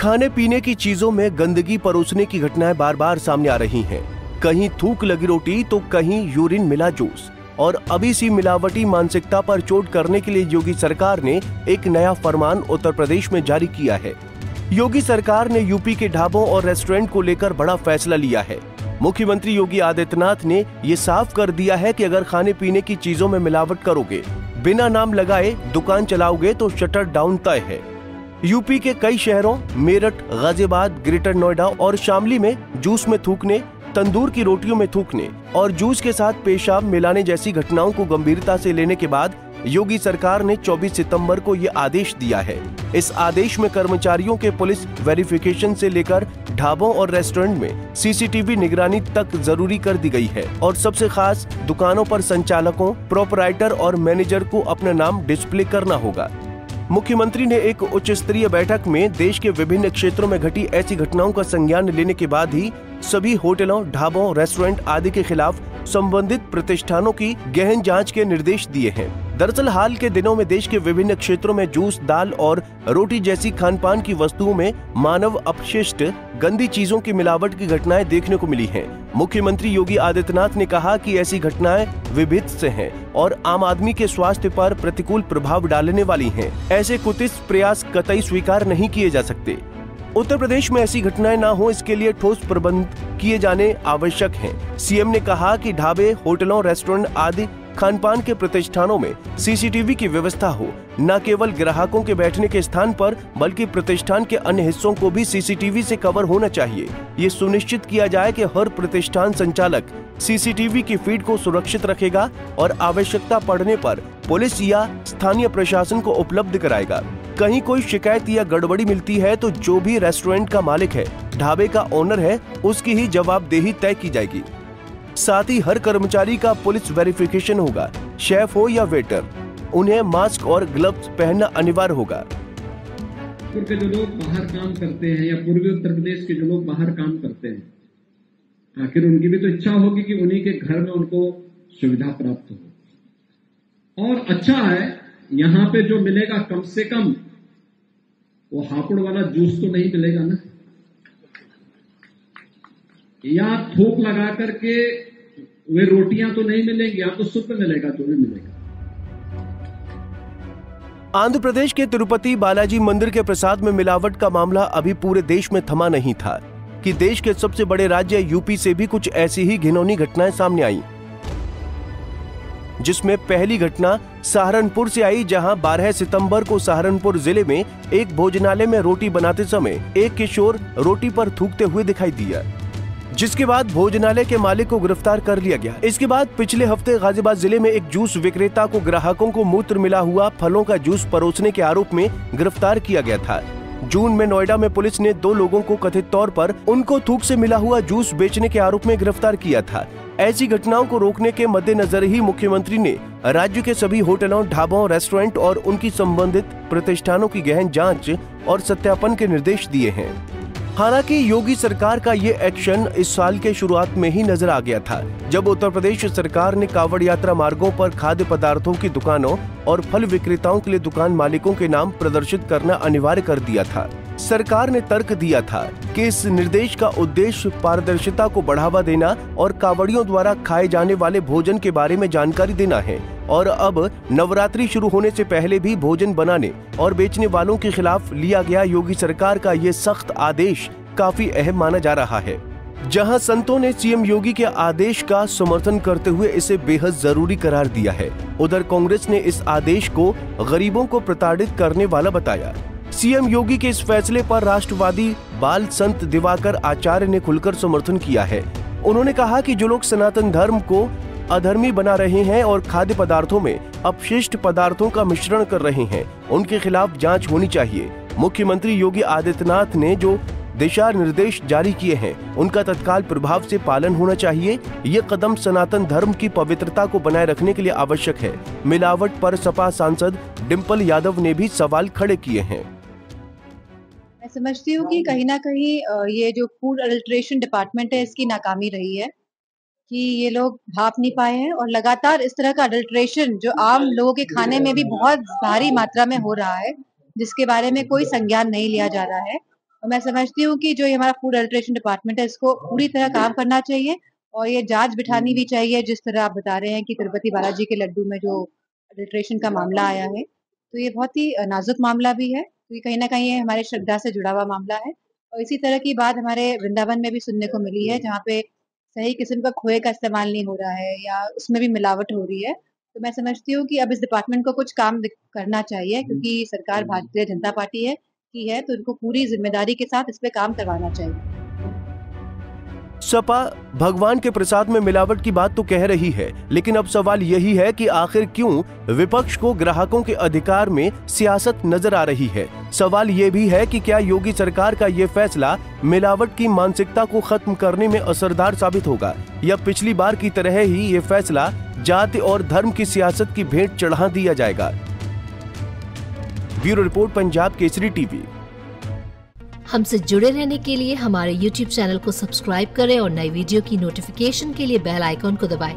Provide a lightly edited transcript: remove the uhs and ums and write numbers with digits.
खाने पीने की चीजों में गंदगी परोसने की घटनाएं बार बार सामने आ रही हैं। कहीं थूक लगी रोटी तो कहीं यूरिन मिला जूस। और अभी सी मिलावटी मानसिकता पर चोट करने के लिए योगी सरकार ने एक नया फरमान उत्तर प्रदेश में जारी किया है। योगी सरकार ने यूपी के ढाबों और रेस्टोरेंट को लेकर बड़ा फैसला लिया है। मुख्यमंत्री योगी आदित्यनाथ ने ये साफ कर दिया है कि अगर खाने पीने की चीजों में मिलावट करोगे, बिना नाम लगाए दुकान चलाओगे तो शटर डाउन तय है। यूपी के कई शहरों मेरठ, गाजियाबाद, ग्रेटर नोएडा और शामली में जूस में थूकने, तंदूर की रोटियों में थूकने और जूस के साथ पेशाब मिलाने जैसी घटनाओं को गंभीरता से लेने के बाद योगी सरकार ने 24 सितंबर को ये आदेश दिया है। इस आदेश में कर्मचारियों के पुलिस वेरिफिकेशन से लेकर ढाबों और रेस्टोरेंट में सीसीटीवी निगरानी तक जरूरी कर दी गई है और सबसे खास दुकानों पर संचालकों, प्रोपराइटर और मैनेजर को अपना नाम डिस्प्ले करना होगा। मुख्यमंत्री ने एक उच्च स्तरीय बैठक में देश के विभिन्न क्षेत्रों में घटी ऐसी घटनाओं का संज्ञान लेने के बाद ही सभी होटलों, ढाबों, रेस्टोरेंट आदि के खिलाफ संबंधित प्रतिष्ठानों की गहन जांच के निर्देश दिए हैं। दरअसल हाल के दिनों में देश के विभिन्न क्षेत्रों में जूस, दाल और रोटी जैसी खानपान की वस्तुओं में मानव अपशिष्ट, गंदी चीजों की मिलावट की घटनाएं देखने को मिली हैं। मुख्यमंत्री योगी आदित्यनाथ ने कहा कि ऐसी घटनाएं विभिन्न हैं और आम आदमी के स्वास्थ्य पर प्रतिकूल प्रभाव डालने वाली हैं। ऐसे कुत्सित प्रयास कतई स्वीकार नहीं किए जा सकते। उत्तर प्रदेश में ऐसी घटनाएं ना हो, इसके लिए ठोस प्रबंध किए जाने आवश्यक हैं। सीएम ने कहा कि ढाबे, होटलों, रेस्टोरेंट आदि खानपान के प्रतिष्ठानों में सीसीटीवी की व्यवस्था हो। न केवल ग्राहकों के बैठने के स्थान पर बल्कि प्रतिष्ठान के अन्य हिस्सों को भी सीसीटीवी से कवर होना चाहिए। ये सुनिश्चित किया जाए कि हर प्रतिष्ठान संचालक सीसीटीवी की फीड को सुरक्षित रखेगा और आवश्यकता पड़ने पर पुलिस या स्थानीय प्रशासन को उपलब्ध कराएगा। कहीं कोई शिकायत या गड़बड़ी मिलती है तो जो भी रेस्टोरेंट का मालिक है, ढाबे का ओनर है, उसकी ही जवाबदेही तय की जाएगी। साथ ही हर कर्मचारी का पुलिस वेरिफिकेशन होगा। शेफ हो या वेटर, उन्हें मास्क और ग्लव्स पहनना अनिवार्य होगा। के जो लोग बाहर काम करते हैं या पूर्वी उत्तर प्रदेश के जो लोग बाहर काम करते हैं, आखिर उनकी भी तो इच्छा होगी कि उन्हीं के घर में उनको सुविधा प्राप्त हो। और अच्छा है, यहाँ पे जो मिलेगा कम से कम वो हापुड़ वाला जूस तो नहीं मिलेगा ना, या थूक लगा करके वे रोटियां तो नहीं मिलेंगी, या तो शुद्ध मिलेगा जो भी मिलेगा। आंध्र प्रदेश के तिरुपति बालाजी मंदिर के प्रसाद में मिलावट का मामला अभी पूरे देश में थमा नहीं था कि देश के सबसे बड़े राज्य यूपी से भी कुछ ऐसी ही घिनौनी घटनाएं सामने आई, जिसमें पहली घटना सहारनपुर से आई, जहां 12 सितंबर को सहारनपुर जिले में एक भोजनालय में रोटी बनाते समय एक किशोर रोटी पर थूकते हुए दिखाई दिया, जिसके बाद भोजनालय के मालिक को गिरफ्तार कर लिया गया। इसके बाद पिछले हफ्ते गाजियाबाद जिले में एक जूस विक्रेता को ग्राहकों को मूत्र मिला हुआ फलों का जूस परोसने के आरोप में गिरफ्तार किया गया था। जून में नोएडा में पुलिस ने 2 लोगों को कथित तौर पर उनको थूक से मिला हुआ जूस बेचने के आरोप में गिरफ्तार किया था। ऐसी घटनाओं को रोकने के मद्देनजर ही मुख्यमंत्री ने राज्य के सभी होटलों, ढाबों, रेस्टोरेंट और उनकी संबंधित प्रतिष्ठानों की गहन जांच और सत्यापन के निर्देश दिए हैं। हालांकि योगी सरकार का ये एक्शन इस साल के शुरुआत में ही नजर आ गया था, जब उत्तर प्रदेश सरकार ने कावड़ यात्रा मार्गों पर खाद्य पदार्थों की दुकानों और फल विक्रेताओं के लिए दुकान मालिकों के नाम प्रदर्शित करना अनिवार्य कर दिया था। सरकार ने तर्क दिया था कि इस निर्देश का उद्देश्य पारदर्शिता को बढ़ावा देना और कावड़ियों द्वारा खाए जाने वाले भोजन के बारे में जानकारी देना है। और अब नवरात्रि शुरू होने से पहले भी भोजन बनाने और बेचने वालों के खिलाफ लिया गया योगी सरकार का ये सख्त आदेश काफी अहम माना जा रहा है। जहां संतों ने सीएम योगी के आदेश का समर्थन करते हुए इसे बेहद जरूरी करार दिया है, उधर कांग्रेस ने इस आदेश को गरीबों को प्रताड़ित करने वाला बताया। सीएम योगी के इस फैसले पर राष्ट्रवादी बाल संत दिवाकर आचार्य ने खुलकर समर्थन किया है। उन्होंने कहा कि जो लोग सनातन धर्म को अधर्मी बना रहे हैं और खाद्य पदार्थों में अपशिष्ट पदार्थों का मिश्रण कर रहे हैं, उनके खिलाफ जांच होनी चाहिए। मुख्यमंत्री योगी आदित्यनाथ ने जो दिशा निर्देश जारी किए हैं, उनका तत्काल प्रभाव से पालन होना चाहिए। ये कदम सनातन धर्म की पवित्रता को बनाए रखने के लिए आवश्यक है। मिलावट पर सपा सांसद डिंपल यादव ने भी सवाल खड़े किए हैं। मैं समझती हूँ कि कहीं ना कहीं ये जो फूड अडल्ट्रेशन डिपार्टमेंट है, इसकी नाकामी रही है कि ये लोग भाप नहीं पाए हैं और लगातार इस तरह का अडल्ट्रेशन जो आम लोगों के खाने में भी बहुत भारी मात्रा में हो रहा है, जिसके बारे में कोई संज्ञान नहीं लिया जा रहा है। और मैं समझती हूँ कि जो ये हमारा फूड अडल्ट्रेशन डिपार्टमेंट है, इसको पूरी तरह काम करना चाहिए और ये जांच बिठानी भी चाहिए। जिस तरह आप बता रहे हैं कि तिरुपति बालाजी के लड्डू में जो अडल्ट्रेशन का मामला आया है, तो ये बहुत ही नाजुक मामला भी है, क्योंकि कहीं न कहीं ये हमारे श्रद्धा से जुड़ा हुआ मामला है। और इसी तरह की बात हमारे वृंदावन में भी सुनने को मिली है, जहाँ पे सही किस्म का खोए का इस्तेमाल नहीं हो रहा है या उसमें भी मिलावट हो रही है। तो मैं समझती हूँ कि अब इस डिपार्टमेंट को कुछ काम करना चाहिए, क्योंकि सरकार भारतीय जनता पार्टी है, तो इनको पूरी जिम्मेदारी के साथ इस पे काम करवाना चाहिए। सपा भगवान के प्रसाद में मिलावट की बात तो कह रही है, लेकिन अब सवाल यही है कि आखिर क्यों विपक्ष को ग्राहकों के अधिकार में सियासत नजर आ रही है। सवाल ये भी है कि क्या योगी सरकार का ये फैसला मिलावट की मानसिकता को खत्म करने में असरदार साबित होगा, या पिछली बार की तरह ही ये फैसला जाति और धर्म की सियासत की भेंट चढ़ा दिया जाएगा। Bureau report, Punjab Kesari TV. हमसे जुड़े रहने के लिए हमारे YouTube चैनल को सब्सक्राइब करें और नई वीडियो की नोटिफिकेशन के लिए बेल आइकॉन को दबाएं।